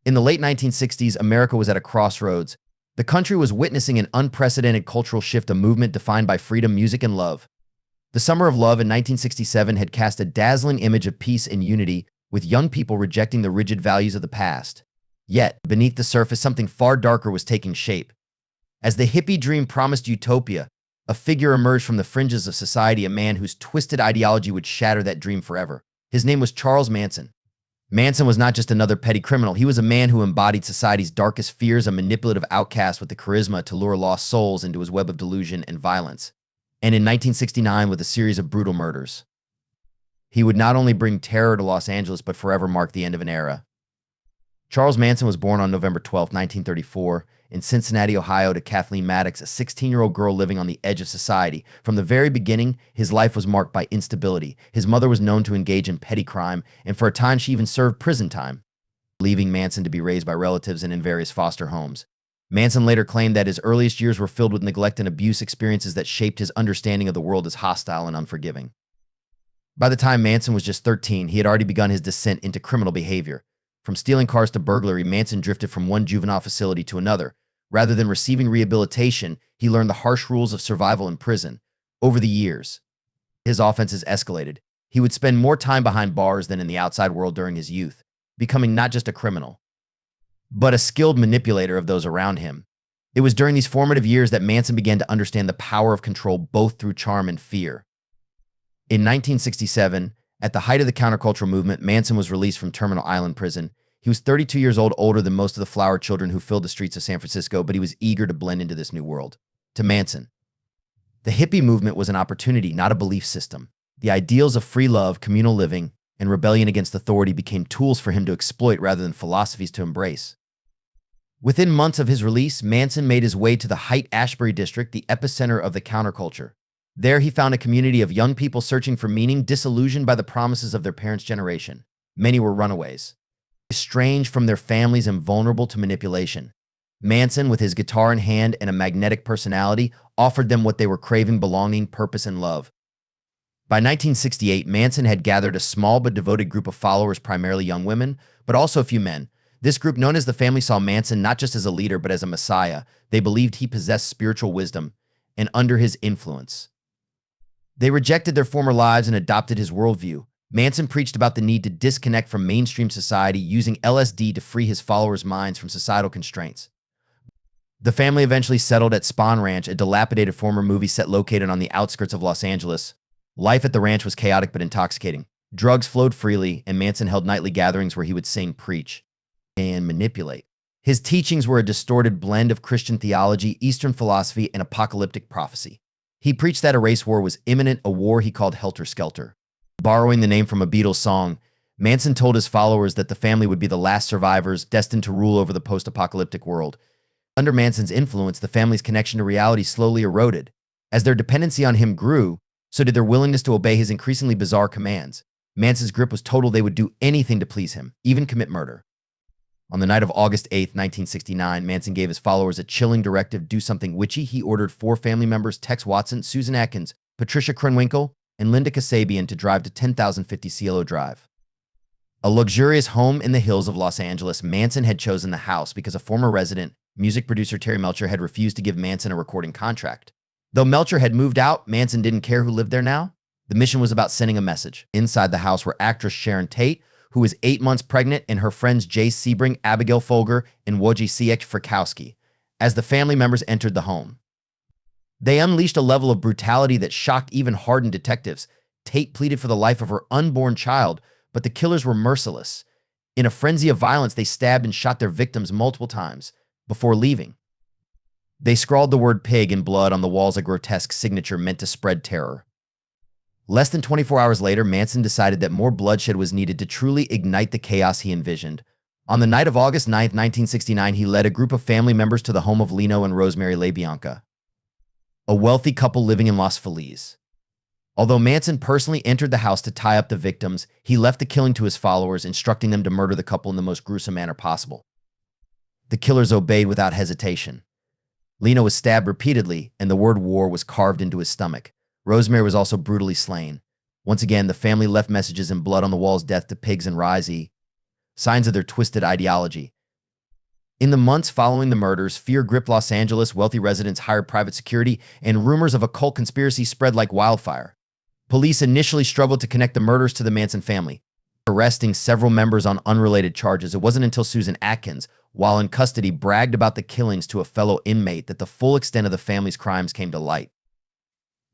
In the late 1960s, America was at a crossroads. The country was witnessing an unprecedented cultural shift, a movement defined by freedom, music, and love. The Summer of Love in 1967 had cast a dazzling image of peace and unity, with young people rejecting the rigid values of the past. Yet, beneath the surface, something far darker was taking shape. As the hippie dream promised utopia, a figure emerged from the fringes of society, a man whose twisted ideology would shatter that dream forever. His name was Charles Manson. Manson was not just another petty criminal. He was a man who embodied society's darkest fears, a manipulative outcast with the charisma to lure lost souls into his web of delusion and violence. And in 1969, with a series of brutal murders, he would not only bring terror to Los Angeles, but forever mark the end of an era. Charles Manson was born on November 12, 1934, in Cincinnati, Ohio, to Kathleen Maddox, a 16-year-old girl living on the edge of society. From the very beginning, his life was marked by instability. His mother was known to engage in petty crime, and for a time she even served prison time, leaving Manson to be raised by relatives and in various foster homes. Manson later claimed that his earliest years were filled with neglect and abuse, experiences that shaped his understanding of the world as hostile and unforgiving. By the time Manson was just 13, he had already begun his descent into criminal behavior. From stealing cars to burglary, Manson drifted from one juvenile facility to another. Rather than receiving rehabilitation, he learned the harsh rules of survival in prison. Over the years, his offenses escalated. He would spend more time behind bars than in the outside world during his youth, becoming not just a criminal, but a skilled manipulator of those around him. It was during these formative years that Manson began to understand the power of control, both through charm and fear. In 1967, at the height of the countercultural movement, Manson was released from Terminal Island Prison. He was 32 years old, older than most of the flower children who filled the streets of San Francisco, but he was eager to blend into this new world. To Manson, the hippie movement was an opportunity, not a belief system. The ideals of free love, communal living, and rebellion against authority became tools for him to exploit rather than philosophies to embrace. Within months of his release, Manson made his way to the Haight-Ashbury district, the epicenter of the counterculture. There he found a community of young people searching for meaning, disillusioned by the promises of their parents' generation. Many were runaways, estranged from their families and vulnerable to manipulation. Manson, with his guitar in hand and a magnetic personality, offered them what they were craving: belonging, purpose, and love. By 1968, Manson had gathered a small but devoted group of followers, primarily young women, but also a few men. This group, known as the Family, saw Manson not just as a leader, but as a messiah. They believed he possessed spiritual wisdom, and under his influence, they rejected their former lives and adopted his worldview. Manson preached about the need to disconnect from mainstream society, using LSD to free his followers' minds from societal constraints. The family eventually settled at Spahn Ranch, a dilapidated former movie set located on the outskirts of Los Angeles. Life at the ranch was chaotic but intoxicating. Drugs flowed freely, and Manson held nightly gatherings where he would sing, preach, and manipulate. His teachings were a distorted blend of Christian theology, Eastern philosophy, and apocalyptic prophecy. He preached that a race war was imminent, a war he called Helter Skelter. Borrowing the name from a Beatles song, Manson told his followers that the family would be the last survivors, destined to rule over the post-apocalyptic world. Under Manson's influence, the family's connection to reality slowly eroded. As their dependency on him grew, so did their willingness to obey his increasingly bizarre commands. Manson's grip was total. They would do anything to please him, even commit murder. On the night of August 8, 1969, Manson gave his followers a chilling directive: do something witchy. He ordered 4 family members, Tex Watson, Susan Atkins, Patricia Krenwinkel, and Linda Kasabian, to drive to 10,050 Cielo Drive, a luxurious home in the hills of Los Angeles. Manson had chosen the house because a former resident, music producer Terry Melcher, had refused to give Manson a recording contract. Though Melcher had moved out, Manson didn't care who lived there now. The mission was about sending a message. Inside the house were actress Sharon Tate, who was 8 months pregnant, and her friends Jay Sebring, Abigail Folger, and Wojciech Frykowski. As the family members entered the home, they unleashed a level of brutality that shocked even hardened detectives. Tate pleaded for the life of her unborn child, but the killers were merciless. In a frenzy of violence, they stabbed and shot their victims multiple times. Before leaving, they scrawled the word pig in blood on the walls, a grotesque signature meant to spread terror. Less than 24 hours later, Manson decided that more bloodshed was needed to truly ignite the chaos he envisioned. On the night of August 9, 1969, he led a group of family members to the home of Lino and Rosemary LaBianca, a wealthy couple living in Los Feliz. Although Manson personally entered the house to tie up the victims, he left the killing to his followers, instructing them to murder the couple in the most gruesome manner possible. The killers obeyed without hesitation. Lino was stabbed repeatedly, and the word war was carved into his stomach. Rosemary was also brutally slain. Once again, the family left messages in blood on the walls: death to pigs and Risey, signs of their twisted ideology. In the months following the murders, fear gripped Los Angeles, wealthy residents hired private security, and rumors of a cult conspiracy spread like wildfire. Police initially struggled to connect the murders to the Manson family, arresting several members on unrelated charges. It wasn't until Susan Atkins, while in custody, bragged about the killings to a fellow inmate that the full extent of the family's crimes came to light.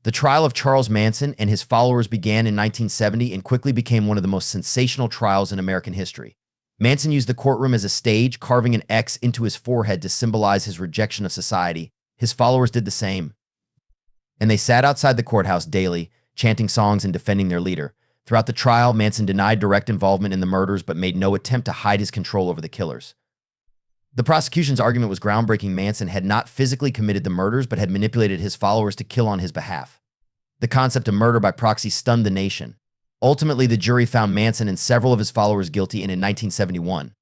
The trial of Charles Manson and his followers began in 1970 and quickly became one of the most sensational trials in American history. Manson used the courtroom as a stage, carving an X into his forehead to symbolize his rejection of society. His followers did the same. And they sat outside the courthouse daily, chanting songs and defending their leader. Throughout the trial, Manson denied direct involvement in the murders but made no attempt to hide his control over the killers. The prosecution's argument was groundbreaking. Manson had not physically committed the murders but had manipulated his followers to kill on his behalf. The concept of murder by proxy stunned the nation. Ultimately, the jury found Manson and several of his followers guilty, and in 1971,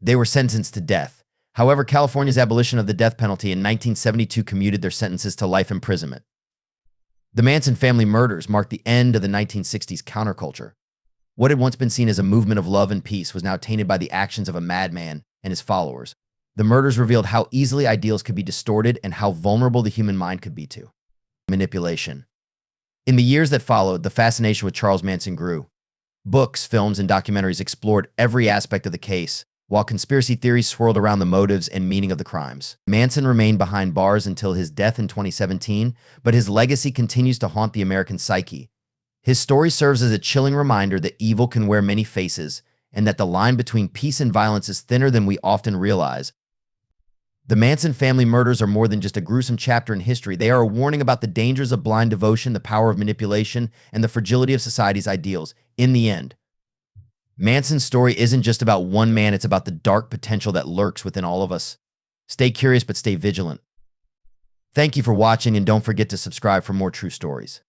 they were sentenced to death. However, California's abolition of the death penalty in 1972 commuted their sentences to life imprisonment. The Manson family murders marked the end of the 1960s counterculture. What had once been seen as a movement of love and peace was now tainted by the actions of a madman and his followers. The murders revealed how easily ideals could be distorted and how vulnerable the human mind could be to manipulation. In the years that followed, the fascination with Charles Manson grew. Books, films, and documentaries explored every aspect of the case, while conspiracy theories swirled around the motives and meaning of the crimes. Manson remained behind bars until his death in 2017, but his legacy continues to haunt the American psyche. His story serves as a chilling reminder that evil can wear many faces, and that the line between peace and violence is thinner than we often realize. The Manson family murders are more than just a gruesome chapter in history. They are a warning about the dangers of blind devotion, the power of manipulation, and the fragility of society's ideals. In the end, Manson's story isn't just about one man, it's about the dark potential that lurks within all of us. Stay curious, but stay vigilant. Thank you for watching, and don't forget to subscribe for more true stories.